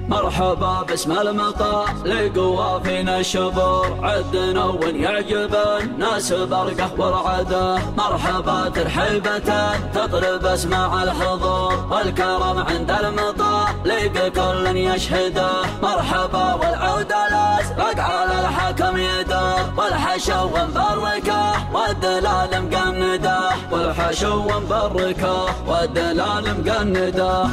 مرحبا باسم المطار لقوا فينا الشبور عدنا وين يعجب الناس برقه ورعده. مرحبا ترحيبة تطرب اسماع الحضور والكرم عند المطار لقى كل يشهده. مرحبا والعودة الازرق على الحكم يدور والحشو مبركه والدلال مقنده. والحشو مبركه والدلال مقنده.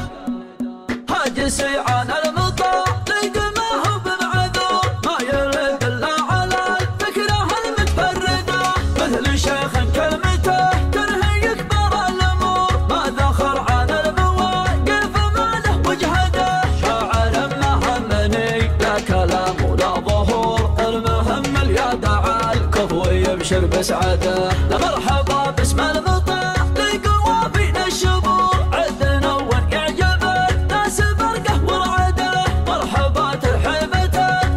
حاج سيعان المطار لقى ما هو بمعذور ما يرد الا على الفكره المتفرده. مثل شيخ كلمته تنهي كبر الامور ما ذخر عن المواقف ما له وجهده. شاعر مهمني لا كلام ولا ظهور المهم اليد على الكفو يبشر بسعده. مرحبا باسم المطار لقوا فينا الشبور عدنا وين يعجب الناس برقه ورعده. مرحبا ترحيبة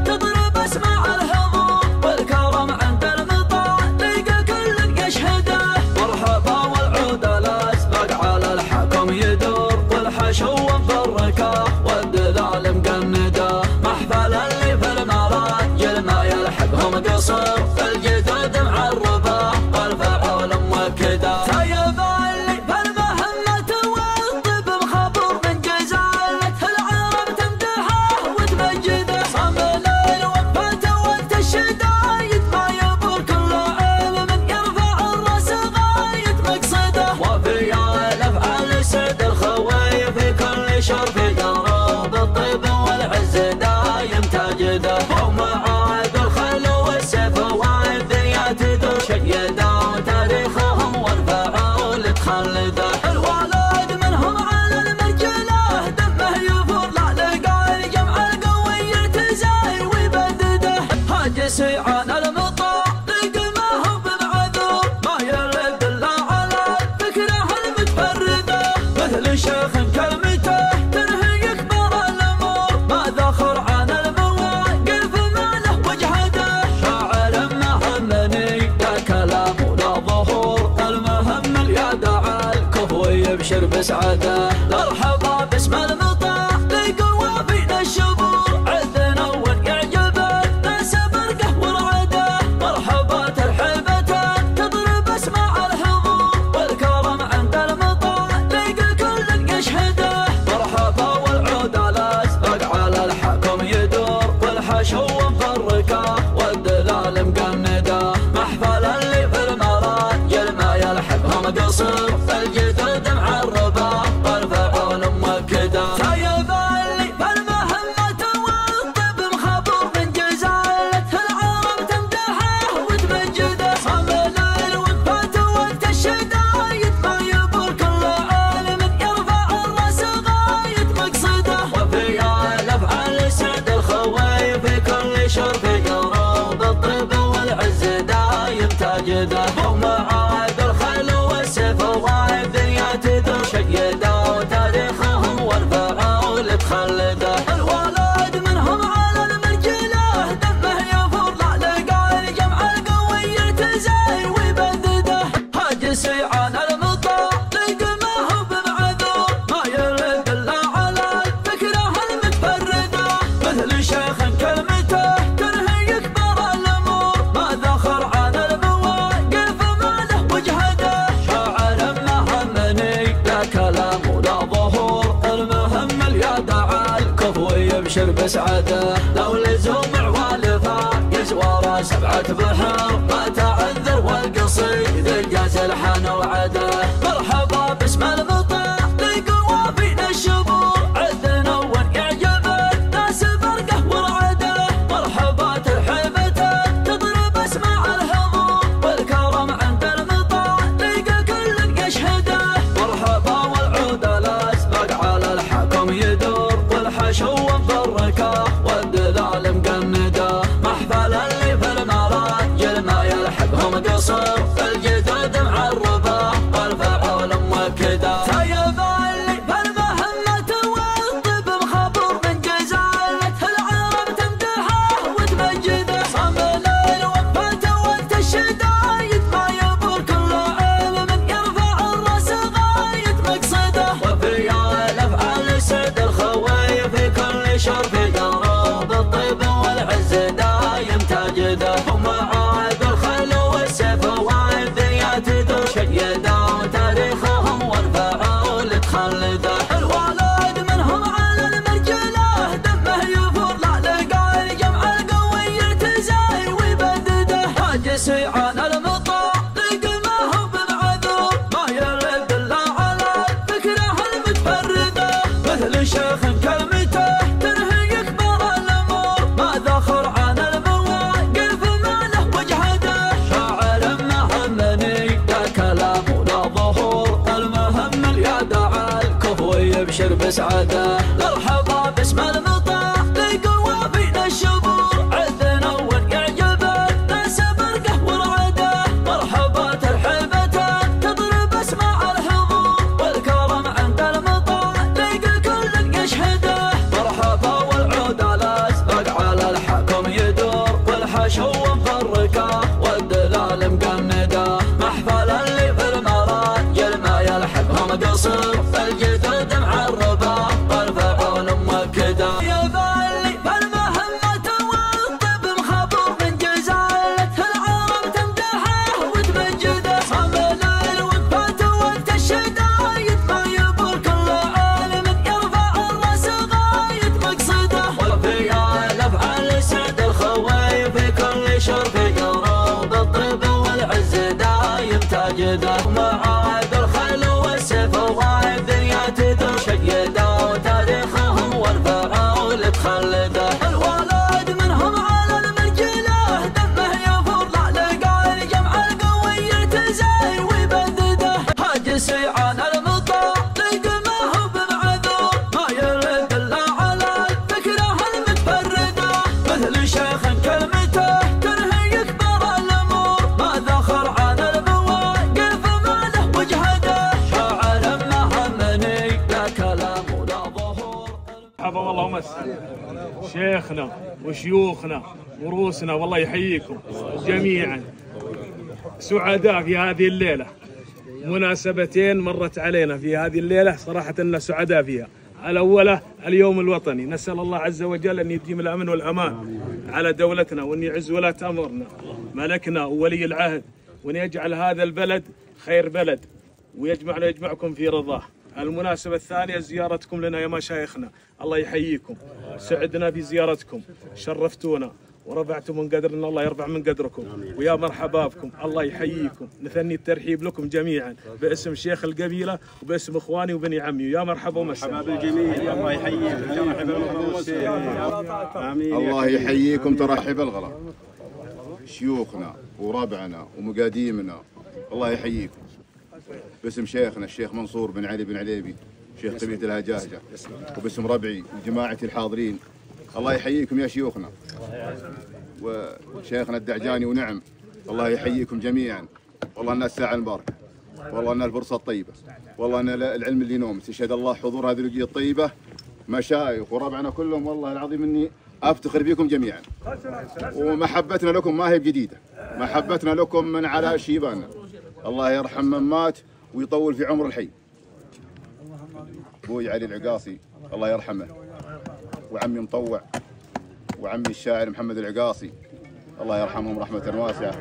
تضرب اسماع الحضور والكرم عند المطار لقى كل يشهده. مرحبا والعود الازرق على الحكم يدور والحشو مبركه والدلال مقنده. محفل اللي في المراجل ما يلحقهم قصر الجدود معربه والفعول موكده. طيب اللي في المهمة والطب مخبر من جزالة العرب تمدحه وتمجده. صمل الوفاة وقت الشدايد ما يبور كل علم يرفع الراس غاية مقصده. وفي الافعال سد الخوي في كل شرف دروب الطيب والعز دايم تاجده. ومعاد الخيل والسيف والدنيا تدور شيده وتاريخهم والفعول تخلده. الولد منهم على المرجله دمه يفور لا لقى الجمع القوي يعتزل ويبدده. حاج سيعان المطار لقى ما هو بمعذور ما يرد الا على الفكره المتفرده. مثل شيخ كلمته تنهي كبر الامور ما ذخر عن المواقف ما له وجهده. شاعر مهمني لا كلام ولا ظهور المهم اليد على الكفو يبشر بسعده. مرحبا باسم المطار لقوا فينا الشبور عدنا وين يعجب الناس برقه ورعده. مرحبا ترحيبة تضرب اسماع الحضور والكرم عند المطار لقى كل يشهده. مرحبا والعود الازرق على الحكم يدور والحشو مبركه والدلال مقنده. محفل اللي في المراجل ما يلحقهم قصر الجدود معربه والفعول موكده. طيب اللي في المهمة والطب مخبر من جزالة العرب تمدحه وتمجده. صمل الوفاة وقت الشدايد ما يبور كل عالم يرفع الراس غاية مقصده. وفي الافعال سعد الخوي في كل شرف يروب الطيب والعز دايم تاجده. ومعاد الخيل والسيف والدنيا تدور شيده وتاريخهم والفعول تخلده. الولد منهم على المرجله دمه يفور لا لقى الجمع القوي يعتزل ويبدده. حاج سيعان المطار لقى ما هو بمعذور ما يرد الا على الفكره المتفرده. مثل شيخ كلمته تنهي كبر الامور ما ذخر عن المواقف ما له وجهده. شاعر مهمني لا كلام ولا ظهور المهم اليد على الكفو يبشر بسعده. لو لزوم عوالفه يزور 7 بحر ما تعذر والقصيد جاز الحن وعده. مرحبا باسم المطار لقوا فينا الشبور عدنا وين يعجب الناس برقه ورعده. مرحبا ترحيبة تضرب اسماع الحضور والكرم عند المطار لقى كل يشهده. مرحبا والعود الازرق على الحكم يدور والحشو مبركه والدلال مقنده. محفل اللي في المراجل ما يلحقهم قصر الجدود معربه والفعول موكده. شرف دروب الطيب والعز دايم تجده ومعاد الخيل والسيف والذيات ذو شيدا وتاريخهم والفعول تخلده الوالد منهم على المرجله دمه يفور لا لقى الجمع القوي يتزاير ويبدده هاجسي عن المطاع لقمه بمعذور ما يرد الا على فكره المتفرده مثل شيخ كلمته تنهي كبر الامور ما ذخر عن المواقف ما له وجهده شاعر مهمني لا كلام ولا ظهور المهم اليدع الكفو يبشر بسعده مرحبا باسم المطاع لقوى فينا الشبور عدنا ونعجب الناس برقه ورعده مرحبا ترحيبته تضرب اسماع الحضور والكرم عند المطاع لقى كل يشهده مرحبا والعود على اسبق على الحكم يدور والحشو مفرقه والدلال مقنده محفلا اللي في المراجل ما يلحقهم قصر الجدود معربه والفعول مؤكده يا بالي فالمهمه والطب مخبور من جزاله العرب تمدحه وتمجده صامل الوقفات وقت الشدايد ما يبور كل عالم يرفع الراس غايه مقصده والفيا الافعال سعد الخوي في كل شرف يروب الطيب والعز دايم تجده معاد الخيل والسيف والذيات ذو شيدا وتاريخهم والفعول تخلده الولد منهم على المرجله دمه يفور لا لقى الجمع القوي يتزاير ويبدده هاجسي عن المطاع لقمه بمعذور ما يرد الا على الفكره المتفرده مثل شيخ كلمته تنهي كبر الامور ما ذخر عن المواقف ما له وجهده شاعر مهمني لا كلام ولا ظهور مرحبا والله ومسهلا شيخنا وشيوخنا وروسنا والله يحييكم جميعا سعداء في هذه الليلة مناسبتين مرت علينا في هذه الليلة صراحة أننا سعداء فيها الأولى اليوم الوطني نسأل الله عز وجل أن يديم الأمن والأمان على دولتنا وأن يعز ولاة أمرنا ملكنا وولي العهد وأن يجعل هذا البلد خير بلد ويجمعنا يجمعكم في رضاه. المناسبة الثانية زيارتكم لنا يا مشايخنا الله يحييكم سعدنا بزيارتكم شرفتونا ورفعتم من قدرنا الله يرفع من قدركم ويا مرحبا بكم الله يحييكم نثني الترحيب لكم جميعا باسم شيخ القبيلة وباسم اخواني وبني عمي يا مرحبا ومسهلا بالجميع الله يحييكم ترحب الله يحييكم ترحب الغلا شيوخنا وربعنا ومقاديمنا الله يحييكم باسم شيخنا الشيخ منصور بن علي بن عليبي شيخ قبيلة الهجاجة وباسم ربعي وجماعتي الحاضرين الله يحييكم يا شيوخنا وشيخنا الدعجاني ونعم الله يحييكم جميعا والله أن الساعة المباركة والله أن الفرصة الطيبة والله أن العلم اللي نوم يشهد الله حضور هذه الوجيه الطيبة مشايخ وربعنا كلهم والله العظيم إني أفتخر بكم جميعا ومحبتنا لكم ما هي بجديدة محبتنا لكم من على شيباننا الله يرحم من مات ويطول في عمر الحي أبوي علي العقاصي الله يرحمه وعمي مطوع وعمي الشاعر محمد العقاصي الله يرحمهم رحمة واسعة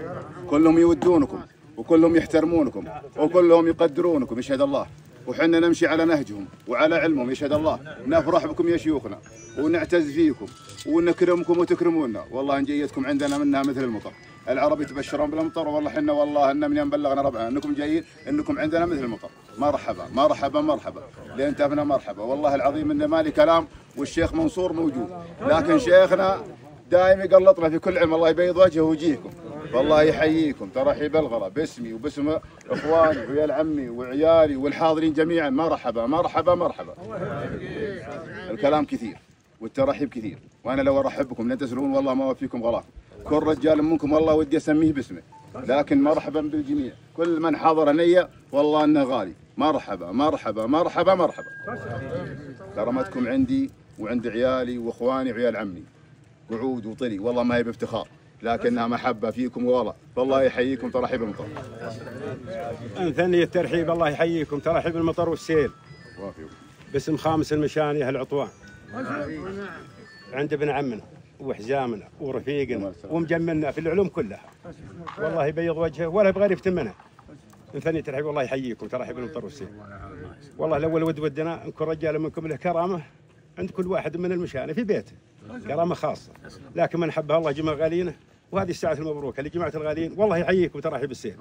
كلهم يودونكم وكلهم يحترمونكم وكلهم يقدرونكم يشهد الله وحنا نمشي على نهجهم وعلى علمهم يشهد الله نفرح بكم يا شيوخنا ونعتز فيكم ونكرمكم وتكرمونا والله إن جيتكم عندنا منها مثل المطر العرب يتبشرون بالمطر والله حنا والله ان من يوم بلغنا ربعنا انكم جايين انكم عندنا مثل المطر مرحبا مرحبا مرحبا لين تفنا مرحبا والله العظيم ان مالي كلام والشيخ منصور موجود لكن شيخنا دائما يقلطنا في كل علم الله يبيض وجهه ويجيكم والله يحييكم ترحيب الغلا باسمي وباسم اخواني وعيال عمي وعيالي والحاضرين جميعا مرحبا مرحبا مرحبا الكلام كثير والترحيب كثير وانا لو ارحب بكم لن تسرون والله ما وفيكم غلاكم كل رجال منكم والله ودي اسميه باسمه لكن مرحبا بالجميع كل من حضر نية والله انه غالي مرحبا مرحبا مرحبا مرحبا كرمتكم عندي وعند عيالي واخواني وعيال عمي قعود وطلي والله ما هي بافتخار لكنها محبه فيكم والله فالله يحييكم ترحيب المطر ثاني الترحيب الله يحييكم ترحيب المطر والسيل باسم خامس المشاني اهل عطوان عند ابن عمنا وحزامنا ورفيقنا ومجملنا في العلوم كلها. والله يبيض وجهه ولا يبغى يفتن منها. من ثاني ترحيب والله يحييكم ترحيب المطر والسير. والله الاول ودنا نكون رجال منكم له كرامه عند كل واحد من المشانه في بيته، كرامه خاصه، لكن من حبها الله جمع غالينا، وهذه الساعه المبروكه لجماعه الغاليين. والله يحييكم ترحيب السير.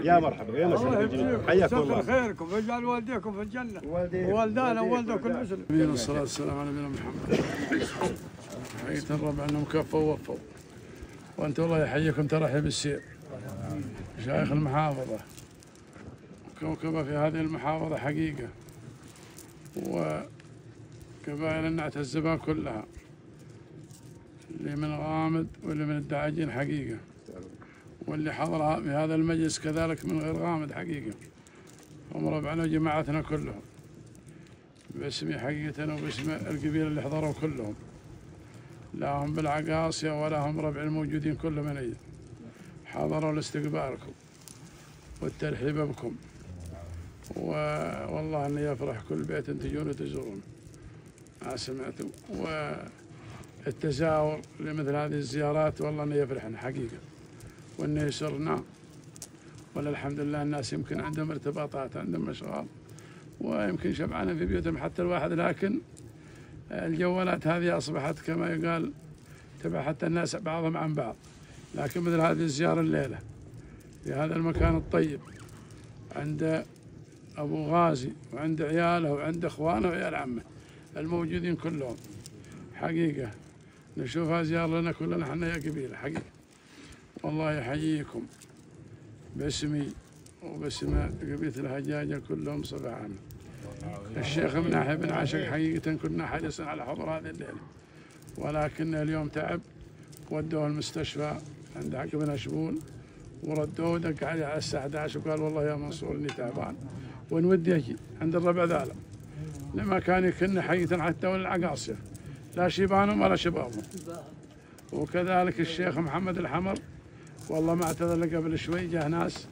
يا مرحبا يا مسهلا، حياكم الله. خيركم ويجعل والديكم في الجنه ووالدانا ووالدة كل مسلم. نبينا الصلاه والسلام على نبينا محمد. حقيقه الربع انهم كفوا ووفوا، وانت الله يحييكم ترحيب السير. مشايخ المحافظه كوكبه في هذه المحافظه حقيقه، وقبائل نعتز بها كلها، اللي من غامد واللي من الدعاجين حقيقه، واللي حضر في هذا المجلس كذلك من غير غامد حقيقه، هم ربعنا وجماعتنا كلهم باسمي حقيقه وباسم القبيله اللي حضروا كلهم، لا هم بالعقاصيه ولا هم ربع الموجودين كلهم من حضروا لاستقبالكم والترحيب بكم. والله اني يفرح كل بيت تجون وتزورون ما سمعتوا، والتزاور لمثل هذه الزيارات والله انه يفرحنا حقيقه وانه يسرنا. ولا الحمد لله الناس يمكن عندهم ارتباطات، عندهم اشغال، ويمكن شبعانين في بيوتهم حتى الواحد، لكن الجوالات هذه اصبحت كما يقال تبع حتى الناس بعضهم عن بعض. لكن مثل هذه الزياره الليله في هذا المكان الطيب عند أبو غازي وعند عياله وعند إخوانه وعيال عمه الموجودين كلهم حقيقة نشوفها زيارة لنا كلنا حنا يا قبيلة حقيقة. والله يحييكم باسمي وباسم قبيلة الهجاجة كلهم صباحا. الشيخ مناحي بن عاشق حقيقة كنا حريصين على حضور هذه الليلة، ولكن اليوم تعب ودوه المستشفى عند حق بن أشبول وردوه دق عليه على الساعة 11 وقال والله يا منصور اني تعبان وين ودي اجي عند الربع ذالا، لما كان يكن حقيقة حتى ولا العقاصية لا شيبانهم ولا شبابهم. وكذلك الشيخ محمد الحمر والله ما اعتذر لي قبل شوي، جاه ناس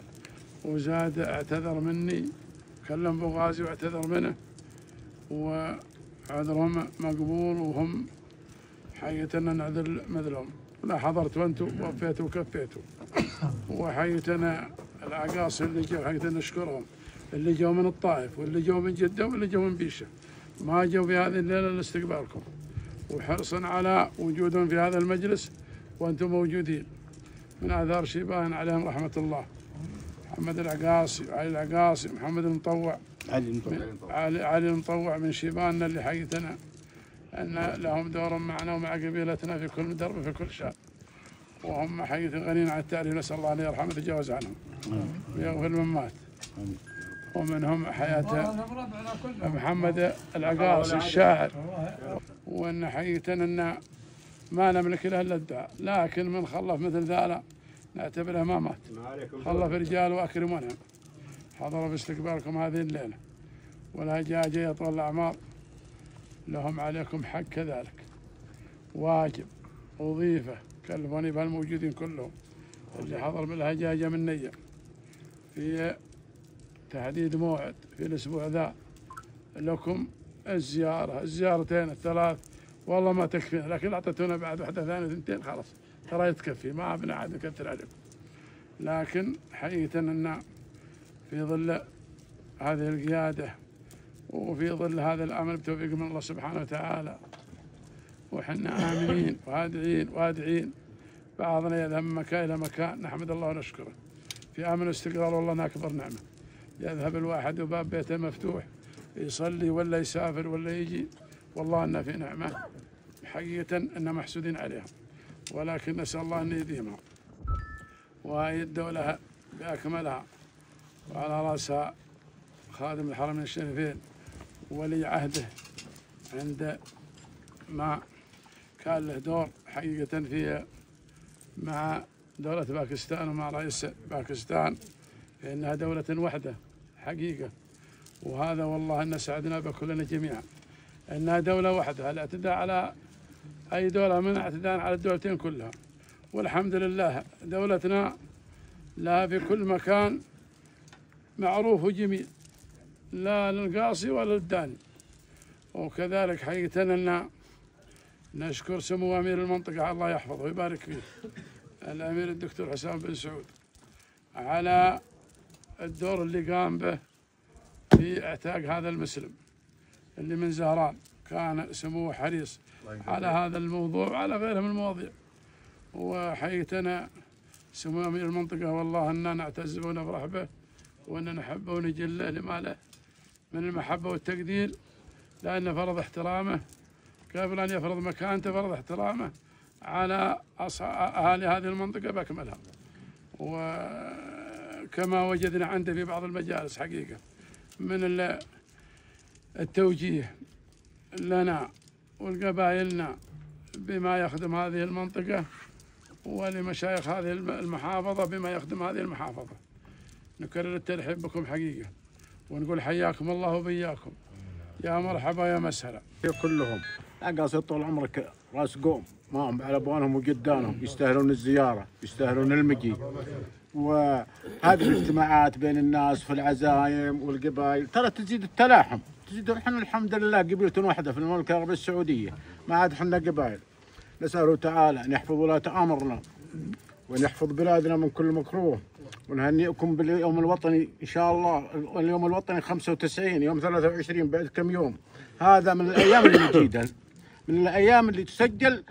وزاد اعتذر مني، كلم ابو غازي واعتذر منه وعذرهم مقبول، وهم حقيقة نعذر مثلهم. لا حضرت وانتم ووفيتوا وكفيتوا، وحقيقة العقاصي اللي جو حقيقة نشكرهم، اللي جو من الطائف واللي جو من جدة واللي جو من بيشة، ما جو في هذه الليلة لاستقبالكم وحرصا على وجودهم في هذا المجلس وانتم موجودين. من آثار شيبان عليهم رحمة الله محمد العقاصي وعلي العقاصي محمد المطوع علي المطوع من شيباننا، اللي حقيقتنا أن لهم دور معنا ومع قبيلتنا في كل درب في كل شان، وهم حقيقة غنيين عن التعريف، نسأل الله أن يرحمه ويتجاوز عنهم ويغفر من مات. ومنهم حياة محمد العقاصي الشاعر، وأن حقيقة أن ما نملك له إلا الدعاء، لكن من خلف مثل ذالا نعتبره ما مات، خلف رجال وأكرمونهم حضروا باستقبالكم هذه الليلة، والهجاجة يطول الأعمار لهم عليكم حق كذلك، واجب وظيفة كلفوني بهالموجودين كلهم اللي حضر بالهجاجة من نية في تحديد موعد في الأسبوع ذا لكم الزيارتين الثلاث والله ما تكفينا، لكن أعطيتونا بعد واحدة ثانية ثنتين خلاص ترى تكفي، ما بنا عاد نكثر عليكم. لكن حقيقة أن في ظل هذه القيادة وفي ظل هذا الأمر بتوفيق من الله سبحانه وتعالى، وحنا آمنين وادعين بعضنا يذهب من مكان إلى مكان، نحمد الله ونشكره في أمن واستقرار، والله أكبر نعمة. يذهب الواحد وباب بيته مفتوح يصلي ولا يسافر ولا يجي، والله أن في نعمة حقيقة أن محسودين عليها، ولكن نسأل الله أن يديمها وهي الدولة بأكملها، وعلى رأسها خادم الحرمين الشريفين ولي عهده عند ما كان له دور حقيقة في مع دولة باكستان ومع رئيس باكستان، فإنها دولة وحدة حقيقة، وهذا والله أن سعدنا بكلنا جميعا أنها دولة وحدة. الاعتداء على أي دولة من اعتداء على الدولتين كلها، والحمد لله دولتنا لها في كل مكان معروف وجميل، لا للقاصي ولا للداني. وكذلك حقيقة أن نشكر سمو أمير المنطقة الله يحفظه ويبارك فيه الأمير الدكتور حسام بن سعود على الدور اللي قام به في اعتاق هذا المسلم اللي من زهران. كان سموه حريص على هذا الموضوع وعلى غيره من المواضيع. وحيتنا سمو أمير المنطقة والله أننا نعتز ونفرح به وأننا نحبه ونجله لما له من المحبة والتقدير، لأن فرض احترامه قبل أن يفرض مكانته فرض احترامه على أهالي هذه المنطقة بأكملها. وكما وجدنا عنده في بعض المجالس حقيقة من التوجيه لنا ولقبائلنا بما يخدم هذه المنطقة ولمشايخ هذه المحافظة بما يخدم هذه المحافظة. نكرر الترحيب بكم حقيقة ونقول حياكم الله وبياكم، يا مرحبا يا مسهلا. كلهم أقاصد طول عمرك راس قوم ما هم على أبوانهم وجدانهم، يستاهلون الزيارة يستاهلون المجي. وهذه الاجتماعات بين الناس في العزايم والقبائل ترى تزيد التلاحم، تزيد. احنا الحمد لله قبيلة واحدة في المملكة العربية السعودية، ما عاد احنا قبائل. نسأله تعالى أن يحفظ ولاة أمرنا وأن يحفظ بلادنا من كل مكروه، ونهنئكم باليوم الوطني إن شاء الله. اليوم الوطني 95 يوم 23 بعد كم يوم. هذا من الأيام المجيدة، من الأيام اللي تسجل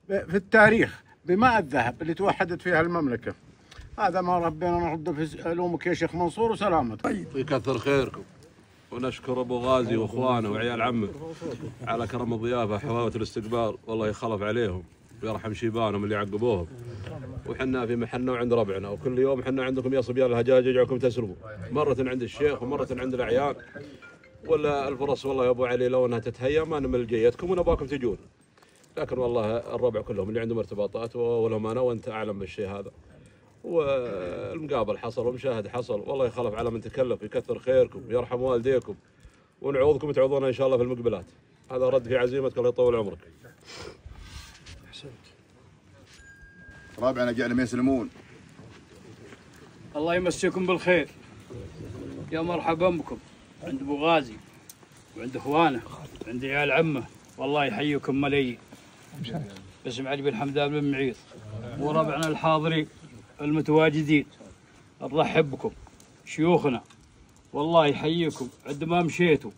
في التاريخ بماء الذهب اللي توحدت فيها المملكة. هذا ما ربنا نرد في علومك يا شيخ منصور وسلامتك. يكثر خيركم، ونشكر أبو غازي وإخوانه وعيال عمه على كرم الضيافة وحفاوة الاستقبال، والله يخلف عليهم ويرحم شيبانهم اللي عقبوهم. وحنا في محلنا وعند ربعنا، وكل يوم حنا عندكم يا صبيان الهجاج يجعلكم تسلموا، مرة عند الشيخ ومرة عند الأعيان. ولا الفرص والله يا أبو علي لو أنها تتهيأ ما نمل جيتكم ونباكم تجون، لكن والله الربع كلهم اللي عندهم ارتباطات ولهم أنا وأنت أعلم بالشيء هذا. والمقابل حصل والمشاهد حصل، والله يخلف على من تكلف ويكثر خيركم ويرحم والديكم، ونعوضكم تعوضونا إن شاء الله في المقبلات. هذا رد في عزيمتك، الله يطول عمرك. أحسنت. رابعنا جعلهم يسلمون. الله يمسيكم بالخير، يا مرحبا بكم عند ابو غازي وعند اخوانه وعند عيال عمه، والله يحييكم ملايين. باسم علي بن حمدان بن معيط وربعنا الحاضرين المتواجدين نرحب بكم شيوخنا، والله يحييكم. عندما مشيتوا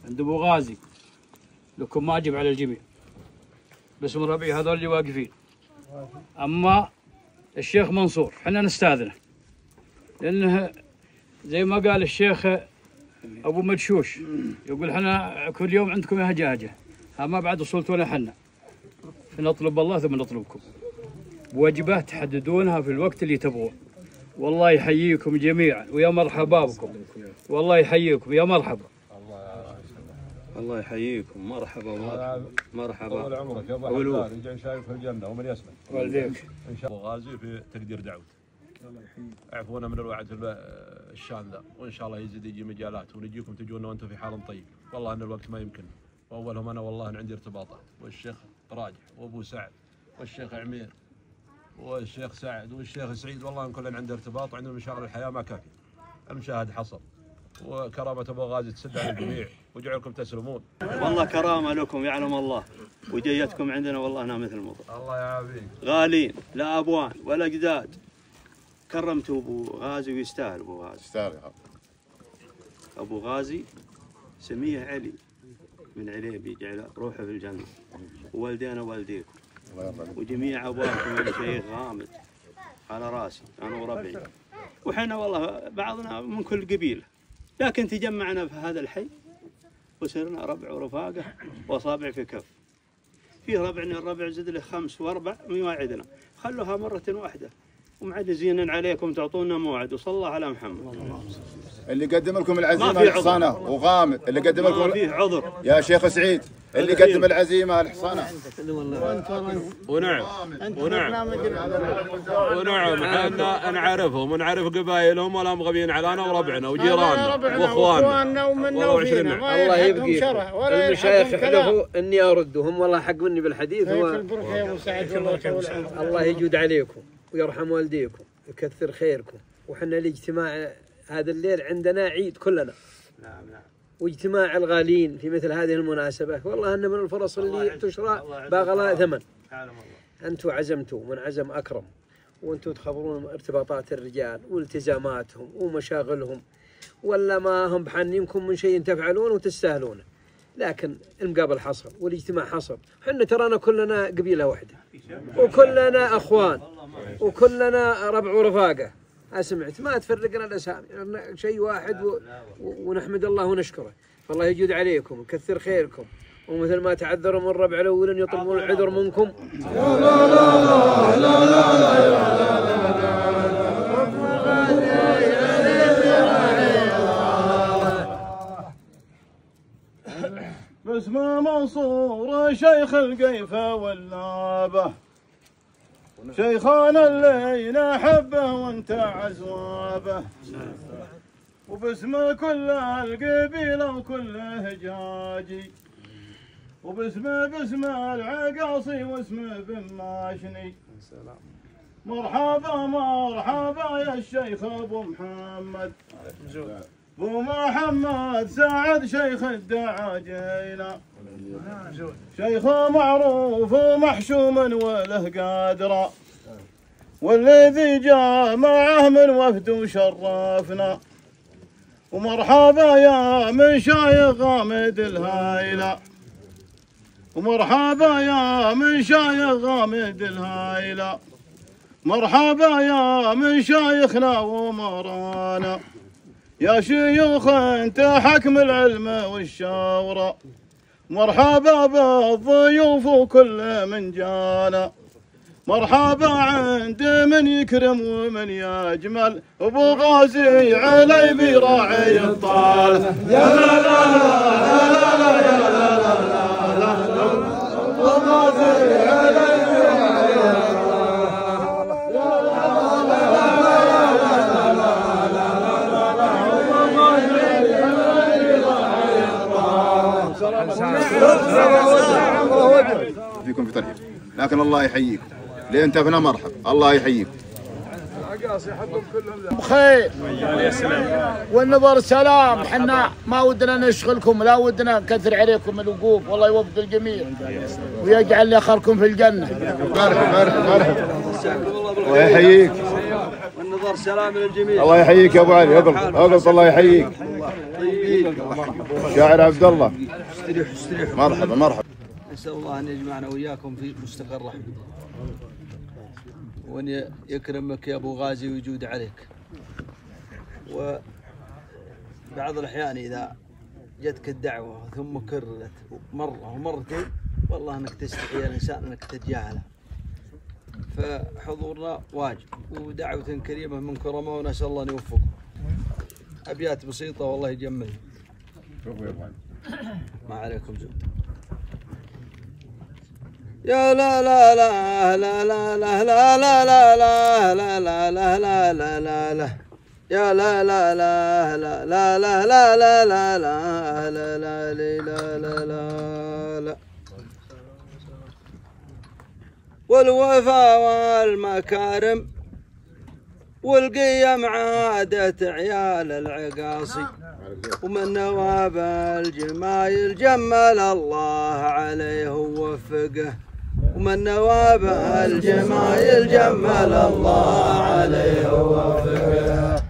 عند ابو غازي لكم ما اجب على الجميع باسم ربعي هذول اللي واقفين. اما الشيخ منصور حنا نستاذنه، لانه زي ما قال الشيخ ابو مدشوش يقول احنا كل يوم عندكم يا هجاجه، ها ما بعد وصلتونا حنا، فنطلب الله ثم نطلبكم بواجبات تحددونها في الوقت اللي تبغون. والله يحييكم جميعا ويا مرحبا بكم، والله يحييكم يا مرحبا. الله يحييكم، مرحبا مرحبا. طول عمرك يا ابو يرجع نشارك في الجنه ومن يسمع والديك ان شاء الله. غازي في تقدير دعوته، اعفونا من الوعد الشان ذا، وان شاء الله يزيد يجي مجالات ونجيكم تجونا وانتم في حال طيب. والله ان الوقت ما يمكن، واولهم انا والله إن عندي ارتباطات، والشيخ راجح وابو سعد والشيخ عمير والشيخ سعد والشيخ سعيد، والله ان كلنا عنده ارتباط وعندهم مشاغل الحياه ما كافي. المشاهد حصل، وكرامه ابو غازي تسد على الجميع وجعلكم تسلمون. والله كرامه لكم يعلم الله، وجيتكم عندنا والله انا مثل المطر. الله يعافيك. غالين لا ابوان ولا جداد، كرمتوا ابو غازي ويستاهل ابو غازي. يستاهل. ابو غازي سميه علي من عليبي، جعل روحه في الجنه، ووالدينا والديكم وجميع ابوابكم يا شيخ غامد على راسي انا وربعي. وحنا والله بعضنا من كل قبيله، لكن تجمعنا في هذا الحي وصرنا ربع ورفاقه واصابع في كف. فيه ربعنا الربع زد له 5 و4 مواعدنا، خلوها مره واحده ومعجزين عليكم تعطونا موعد. وصلى الله على محمد. اللي قدم لكم العزيمه الحصانه وغامد، اللي قدم لكم ما فيه عذر يا شيخ سعيد، اللي قدم العزيمه الحصانه. ونعم احنا نعرفهم ونعرف قبائلهم، ولا مغبين علينا وربعنا وجيراننا واخواننا ومنا وفينا. الله يبقيكم. المشايخ يحلفوا اني اردهم، والله حق مني بالحديث. الله يجود عليكم ويرحم والديكم ويكثر خيركم. وحنا الاجتماع هذا الليل عندنا عيد كلنا. واجتماع الغالين في مثل هذه المناسبة، والله أن من الفرص اللي تشرى باغلا ثمن. أنتم عزمتوا، من عزم أكرم، وأنتم تخبرون ارتباطات الرجال والتزاماتهم ومشاغلهم، ولا ما هم بحنينكم من شيء تفعلونه وتستاهلونه، لكن المقابل حصل والاجتماع حصل. حنا ترانا كلنا قبيلة واحدة، وكلنا أخوان، وكلنا ربع ورفاقة. أسمعت ما تفرقنا الأسامي، شيء واحد ونحمد الله ونشكره. فالله يجود عليكم ويكثر خيركم، ومثل ما تعذروا من الربع الأول يطلبون العذر منكم. باسم منصور شيخ القيفة والنابة، شيخان اللي نحبه وانت عزوابه، وباسم كل القبيلة وكل هجاجي، باسم العقاصي واسم بن ماشني. مرحبا مرحبا يا الشيخ ابو محمد، ابو محمد سعد شيخ الدعاجينا، شيخ معروف ومحشوم وله قادرة، والذي جاء معه من وفد وشرفنا. ومرحبا يا من شايخ غامد الهايلة، ومرحبا يا من شايخ غامد الهايلة، مرحبا يا من شايخنا ومرانا، يا شيوخ انت حكم العلم والشورى. مرحبا بالضيوف وكل من جانا، مرحبا عند من يكرم ومن يجمل، ابو غازي علي براعي الطال. يا لا لا لا لا يا لا لا لا، ابو غازي علي براعي الطال. يا لا لا لا يا لا لا لا، ابو غازي علي براعي الطال. فيكم في ترحيب، لكن الله يحييكم لين تفنى مرحب. الله يحييكم. بخير والنظر سلام. حنا ما ودنا نشغلكم، لا ودنا نكثر عليكم الوقوف. والله يوفق الجميع ويجعل اخركم في الجنه. مرحبا الله يحييك. والنظر سلام للجميع. الله يحييك يا ابو علي. اقلط الله يحييك. شاعر عبد الله. استريحوا مرحبا. نسأل الله أن يجمعنا وإياكم في مستقر رحمة، وأن يكرمك يا أبو غازي ويجود عليك. وبعض الأحيان إذا جتك الدعوة ثم كررت مرة ومرتين، والله أنك تستحي الإنسان أنك تتجاهلها. فحضورنا واجب، ودعوة كريمة من كرمه، ونسأل الله أن يوفقكم. أبيات بسيطة والله يجمل. ما عليكم زود. يا لا لا لا لا لا لا لا لا لا لا لا لا لا لا لا لا، يا لا لا لا لا لا لا لا لا لا لا لا لا لا لا لا لا. والوفا والمكارم والقيم عادة عيال العقاصي، ومن نواب الجمايل جمل الله عليه ووفقه، ومن نواب الجمايل جمل الله عليه ووفقه.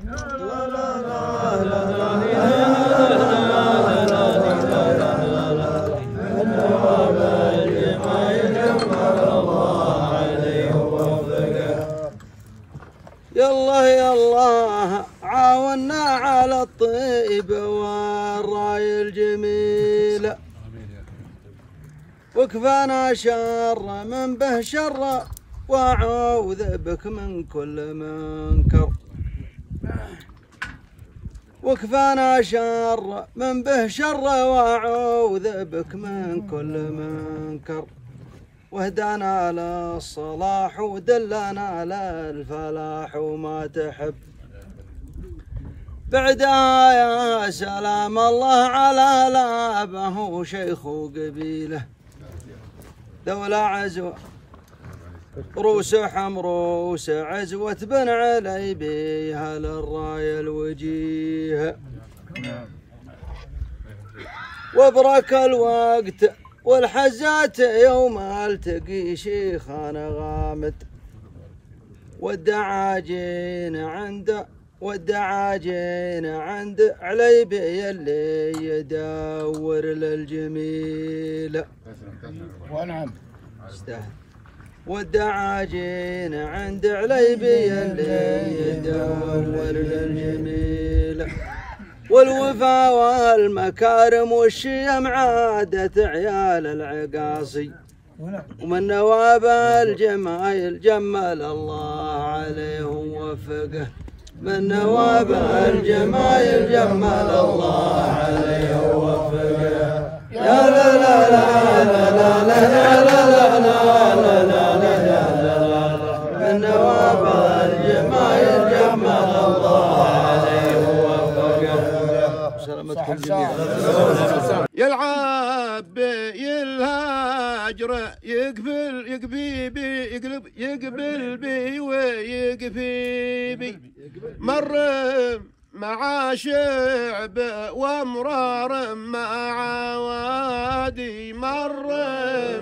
يا الله عاونا على الطيب والراي الجميل، وكفانا شر من به شر، واعوذ بك من كل منكر. وكفانا شر من به شر، واعوذ بك من كل منكر. واهدانا للصلاح ودلنا للفلاح، وما تحب بعدها يا سلام الله على لابه وشيخ وقبيله. دولة عزوة روس حمروس عزوة بن علي بيها للراية الوجيه. وبرك الوقت والحزات يوم التقي شيخنا غامد والدعاجين عند عليبي اللي يدور للجميل ونعم استاهل والدعاجين عند عليبي اللي يدور للجميل والوفا والمكارم والشيم عادة عيال العقاصي ومن نواب الجمايل جمل الله عليهم وفقه من نواب الجمايل جمل الله عليهم وفقه يا لا لا لا لا لا لا لا لا لا لا لا من نواب الجمايل جمل الله عليهم وفقه سلامتكم جميعا يلعب يلهاجر يقبل بي ويقفي بي مر مع شعب وامرار مع وادي مر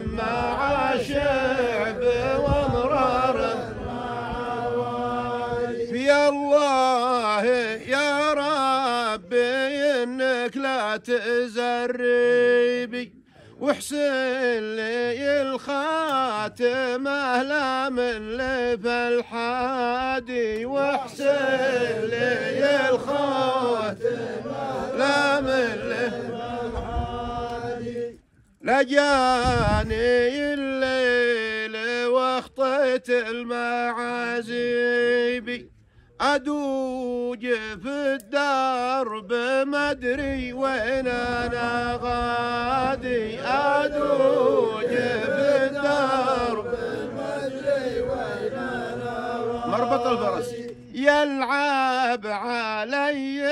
مع شعب وامرار مع وادي في الله يا ربي انك لا تزربي واحسن لي الخاتمه لا من لف الحادي واحسن لي الخاتمه لا من لف الحادي لجاني الليل واخطيت المعازيبي أدوج في الدرب ما أدري وين أنا غادي أدوج في الدرب ما أدري وين أنا غادي مربط الفرس يلعب علي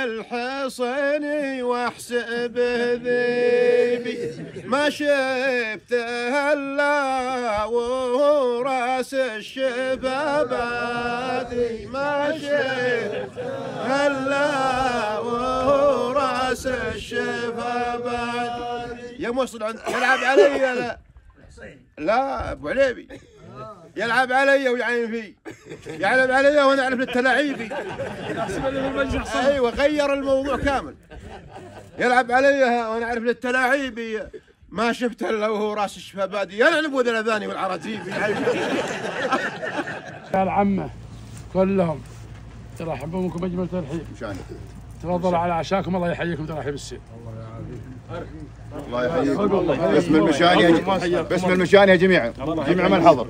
الحصن واحسب ذيبي ما شفته الا وهو راس الشباباتي ما شفته الا وهو راس الشباباتي يا موصل يلعب علي لا ابو عليبي يلعب علي ويعين في يلعب علي وانا اعرف التلاعيبي ايوه غير الموضوع كامل يلعب علي وانا اعرف التلاعيبي ما شفته الا وهو راس الشفابادي يلعب ذا الاذاني والعراجيبي يا العمه كلهم ترحبوا بكم اجمل ترحيب تفضلوا على عشاكم الله يحييكم ترحيب السيد الله يحييكم باسم المشاني يا جميع من الحضر